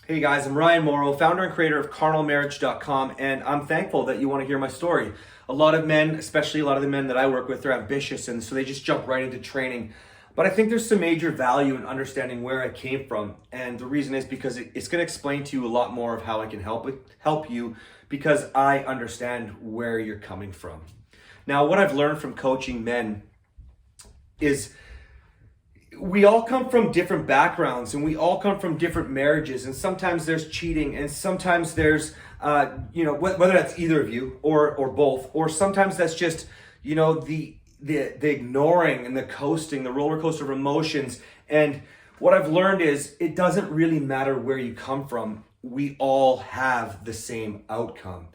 Hey guys, I'm Ryan Morrow, founder and creator of carnalmarriage.com, and I'm thankful that you want to hear my story. A lot of men, especially a lot of the men that I work with, they're ambitious and so they just jump right into training. But I think there's some major value in understanding where I came from, and the reason is because it's going to explain to you a lot more of how I can help you because I understand where you're coming from. Now, what I've learned from coaching men is we all come from different backgrounds and we all come from different marriages, and sometimes there's cheating and sometimes there's whether that's either of you or both, or sometimes that's just the ignoring and the coasting, the roller coaster of emotions. And what I've learned is it doesn't really matter where you come from, we all have the same outcome.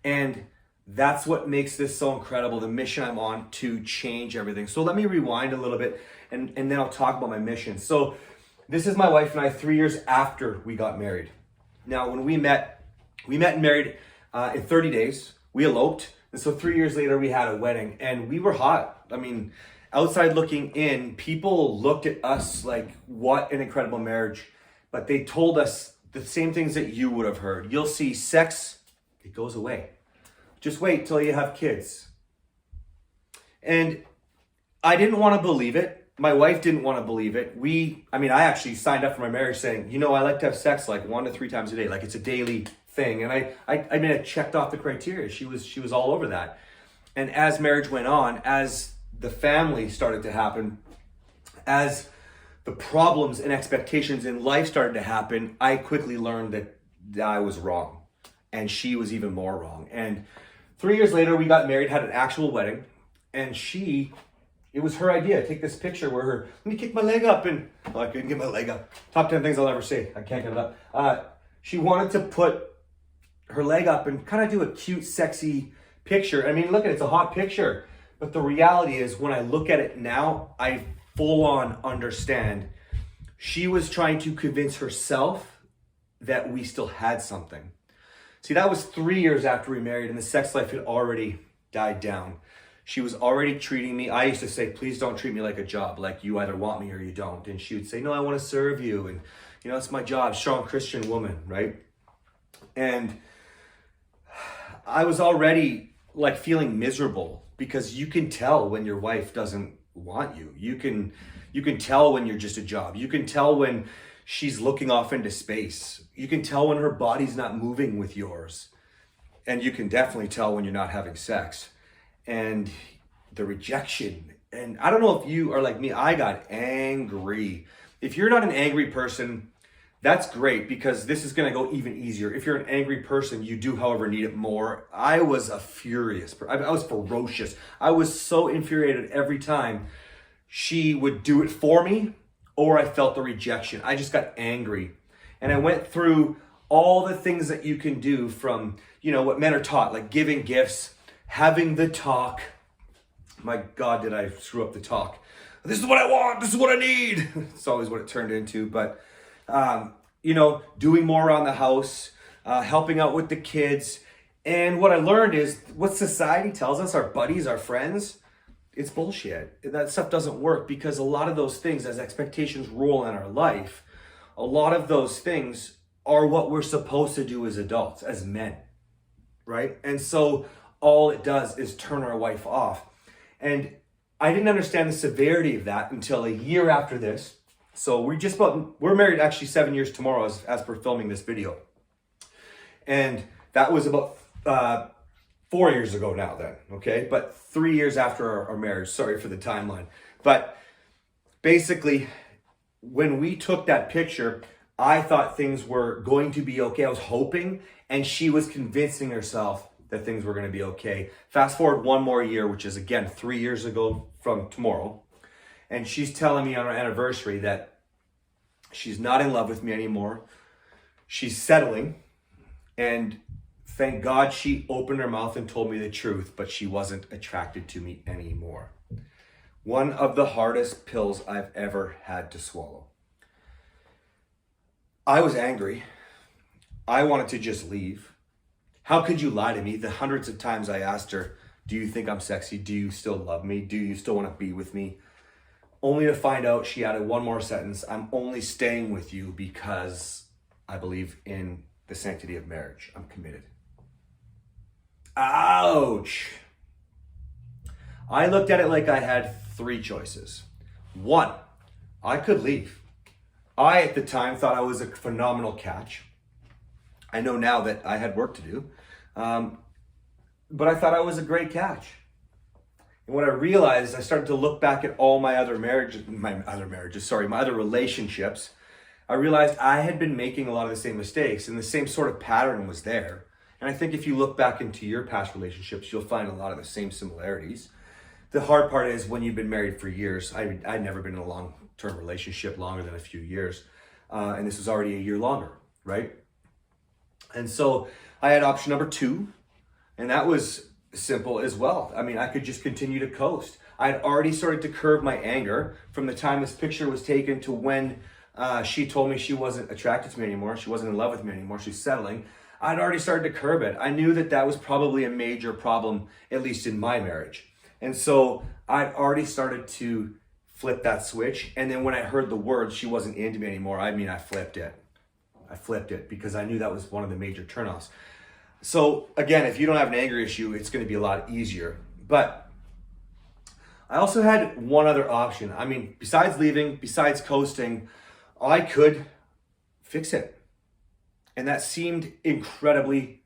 And that's what makes this so incredible, the mission I'm on to change everything. So let me rewind a little bit and then I'll talk about my mission. So this is my wife and I 3 years after we got married. Now, when we met and married in 30 days. We eloped. And so 3 years later, we had a wedding and we were hot. I mean, outside looking in, people looked at us like, what an incredible marriage. But they told us the same things that you would have heard. You'll see sex, it goes away. Just wait till you have kids. And I didn't want to believe it. My wife didn't want to believe it. I actually signed up for my marriage saying, I like to have sex like 1 to 3 times a day. Like it's a daily thing. And I checked off the criteria. She was all over that. And as marriage went on, as the family started to happen, as the problems and expectations in life started to happen, I quickly learned that I was wrong. And she was even more wrong. And 3 years later, we got married, had an actual wedding, and it was her idea. Take this picture where let me kick my leg up, and I couldn't get my leg up. Top 10 things I'll ever say. I can't get it up. She wanted to put her leg up and kind of do a cute, sexy picture. I mean, look at it, it's a hot picture. But the reality is, when I look at it now, I full on understand. She was trying to convince herself that we still had something. See, that was 3 years after we married and the sex life had already died down. She was already treating me. I used to say, please don't treat me like a job, like you either want me or you don't. And she would say, no, I want to serve you. And, it's my job, strong Christian woman, right? And I was already like feeling miserable because you can tell when your wife doesn't want you. You can tell when you're just a job. You can tell when she's looking off into space. You can tell when her body's not moving with yours. And you can definitely tell when you're not having sex. And the rejection. And I don't know if you are like me, I got angry. If you're not an angry person, that's great because this is going to go even easier. If you're an angry person, you do, however, need it more. I was a furious person. I was ferocious. I was so infuriated every time she would do it for me or I felt the rejection. I just got angry. And I went through all the things that you can do from, what men are taught, like giving gifts, having the talk. My God, did I screw up the talk. This is what I want. This is what I need. It's always what it turned into. But, doing more around the house, helping out with the kids. And what I learned is what society tells us, our buddies, our friends, it's bullshit. That stuff doesn't work because a lot of those things, as expectations roll in our life, a lot of those things are what we're supposed to do as adults, as men, right? And so all it does is turn our wife off. And I didn't understand the severity of that until a year after this. So we're married actually 7 years tomorrow as per filming this video. And that was about 4 years ago now then, okay? But 3 years after our marriage, sorry for the timeline. But basically, when we took that picture, I thought things were going to be okay. I was hoping, and she was convincing herself that things were going to be okay. Fast forward 1 more year, which is again 3 years ago from tomorrow. And she's telling me on our anniversary that she's not in love with me anymore. She's settling. And thank God she opened her mouth and told me the truth, but she wasn't attracted to me anymore. One of the hardest pills I've ever had to swallow. I was angry. I wanted to just leave. How could you lie to me? The hundreds of times I asked her, do you think I'm sexy? Do you still love me? Do you still want to be with me? Only to find out she added one more sentence. I'm only staying with you because I believe in the sanctity of marriage. I'm committed. Ouch. I looked at it like I had three choices. One, I could leave. I, at the time, thought I was a phenomenal catch. I know now that I had work to do, but I thought I was a great catch. And what I realized, I started to look back at all my other relationships. I realized I had been making a lot of the same mistakes, and the same sort of pattern was there. And I think if you look back into your past relationships, you'll find a lot of the same similarities. The hard part is when you've been married for years. I'd never been in a long-term relationship longer than a few years. And this was already a year longer, right? And so I had option number 2, and that was simple as well. I mean, I could just continue to coast. I'd already started to curb my anger from the time this picture was taken to when she told me she wasn't attracted to me anymore. She wasn't in love with me anymore. She's settling. I'd already started to curb it. I knew that that was probably a major problem, at least in my marriage. And so I'd already started to flip that switch. And then when I heard the words, she wasn't into me anymore, I mean, I flipped it. I flipped it because I knew that was one of the major turnoffs. So again, if you don't have an anger issue, it's going to be a lot easier. But I also had one other option. I mean, besides leaving, besides coasting, I could fix it. And that seemed incredibly,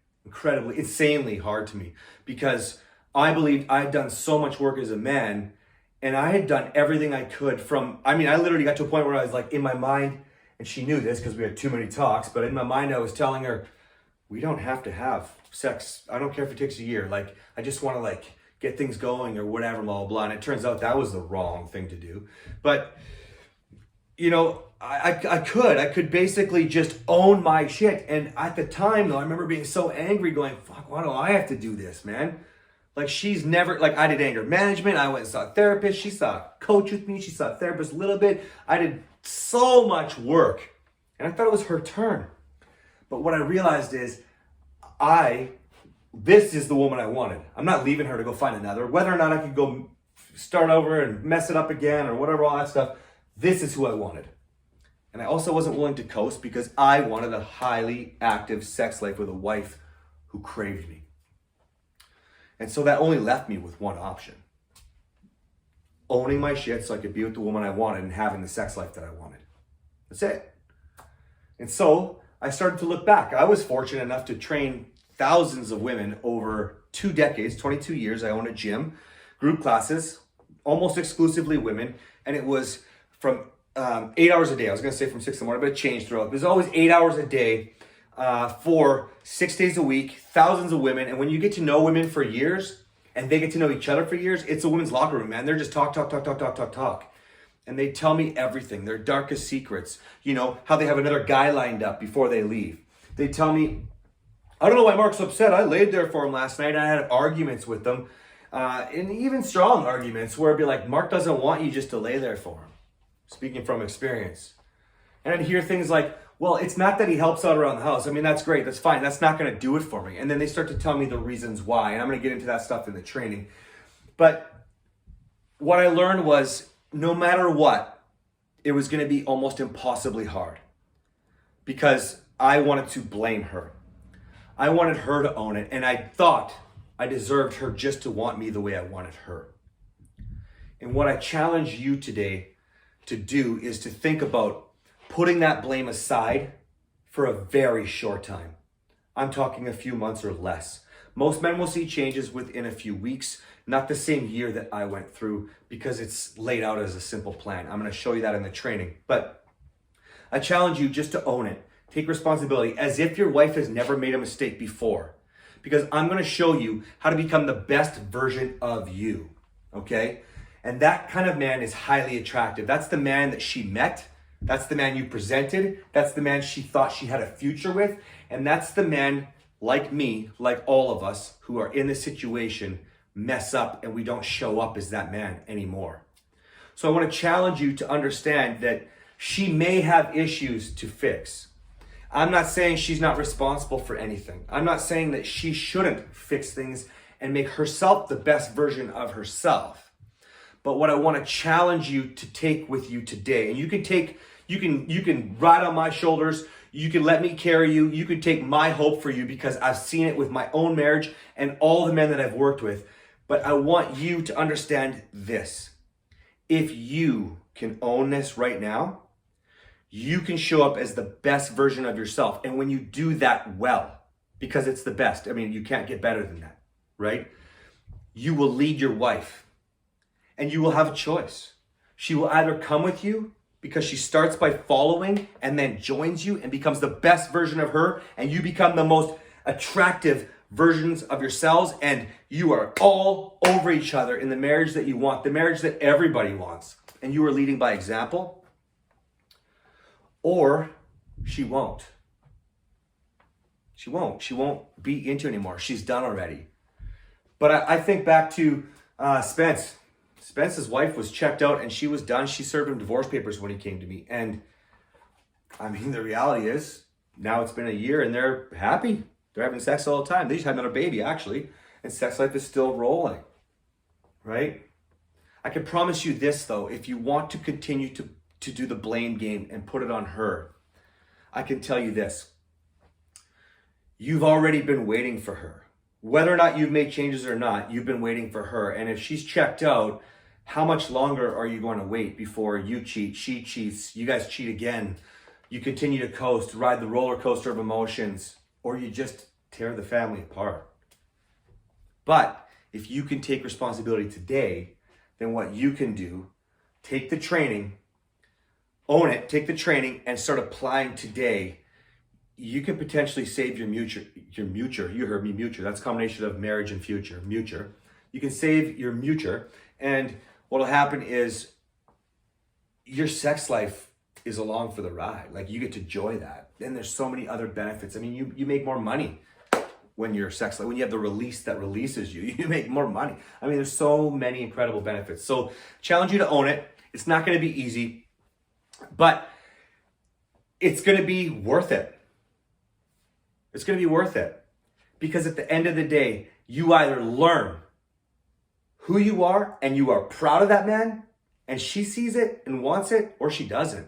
insanely hard to me because I believed I'd done so much work as a man and I had done everything I could I literally got to a point where I was like in my mind, and she knew this because we had too many talks, but in my mind I was telling her, we don't have to have sex. I don't care if it takes a year. Like, I just want to get things going or whatever, blah, blah, blah. And it turns out that was the wrong thing to do. But, you know, I could basically just own my shit. And at the time though, I remember being so angry going, fuck, why do I have to do this, man? Like, she's never, I did anger management. I went and saw a therapist. She saw a coach with me. She saw a therapist a little bit. I did so much work and I thought it was her turn. But what I realized is this is the woman I wanted. I'm not leaving her to go find another. Whether or not I could go start over and mess it up again or whatever, all that stuff, this is who I wanted. And I also wasn't willing to coast because I wanted a highly active sex life with a wife who craved me. And so that only left me with one option. Owning my shit so I could be with the woman I wanted and having the sex life that I wanted. That's it. And so I started to look back. I was fortunate enough to train thousands of women over 2 decades, 22 years. I owned a gym, group classes, almost exclusively women. And it was from 8 hours a day. I was going to say from 6 in the morning, but it changed throughout. It was always 8 hours a day for 6 days a week, thousands of women. And when you get to know women for years and they get to know each other for years, it's a women's locker room, man. They're just talk. And they tell me everything, their darkest secrets, you know, how they have another guy lined up before they leave. They tell me, I don't know why Mark's upset. I laid there for him last night. I had arguments with them, and even strong arguments where it'd be like, Mark doesn't want you just to lay there for him. Speaking from experience. And I'd hear things like, well, it's not that he helps out around the house. I mean, that's great. That's fine. That's not going to do it for me. And then they start to tell me the reasons why. And I'm going to get into that stuff in the training. But what I learned was no matter what, it was going to be almost impossibly hard because I wanted to blame her. I wanted her to own it. And I thought I deserved her just to want me the way I wanted her. And what I challenge you today to do is to think about putting that blame aside for a very short time. I'm talking a few months or less. Most men will see changes within a few weeks, not the same year that I went through because it's laid out as a simple plan. I'm going to show you that in the training. But I challenge you just to own it. Take responsibility as if your wife has never made a mistake before. Because I'm going to show you how to become the best version of you. Okay? And that kind of man is highly attractive. That's the man that she met. That's the man you presented. That's the man she thought she had a future with. And that's the man like me, like all of us who are in this situation, mess up and we don't show up as that man anymore. So I want to challenge you to understand that she may have issues to fix. I'm not saying she's not responsible for anything. I'm not saying that she shouldn't fix things and make herself the best version of herself. But what I want to challenge you to take with you today, and you can ride on my shoulders, You can let me carry you. You can take my hope for you because I've seen it with my own marriage and all the men that I've worked with. But I want you to understand this. If you can own this right now, you can show up as the best version of yourself. And when you do that well, because it's the best, I mean, you can't get better than that, right? You will lead your wife and you will have a choice. She will either come with you because she starts by following and then joins you and becomes the best version of her, and you become the most attractive versions of yourselves, and you are all over each other in the marriage that you want, the marriage that everybody wants, and you are leading by example. Or she won't. She won't be into it anymore. She's done already. But I think back to Spence. Spence's wife was checked out and she was done. She served him divorce papers when he came to me. And I mean, the reality is now it's been a year and they're happy. They're having sex all the time. They just had another baby, actually. And sex life is still rolling, right? I can promise you this, though. If you want to continue to do the blame game and put it on her, I can tell you this. You've already been waiting for her. Whether or not you've made changes or not, you've been waiting for her. And if she's checked out, how much longer are you going to wait before you cheat, she cheats, you guys cheat again, you continue to coast, ride the roller coaster of emotions, or you just tear the family apart? But if you can take responsibility today, then what you can do, take the training, own it, take the training and start applying today. You can potentially save your future. You heard me, future. That's a combination of marriage and future, future. You can save your future, and what'll happen is your sex life is along for the ride. Like, you get to enjoy that. Then there's so many other benefits. I mean, you make more money when you're sex life, when you have the release that releases you, you make more money. I mean, there's so many incredible benefits. So challenge you to own it. It's not going to be easy, but it's going to be worth it. It's going to be worth it, because at the end of the day, you either learn who you are and you are proud of that man and she sees it and wants it, or she doesn't.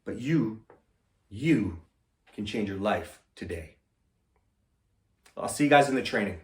But you can change your life today. I'll see you guys in the training.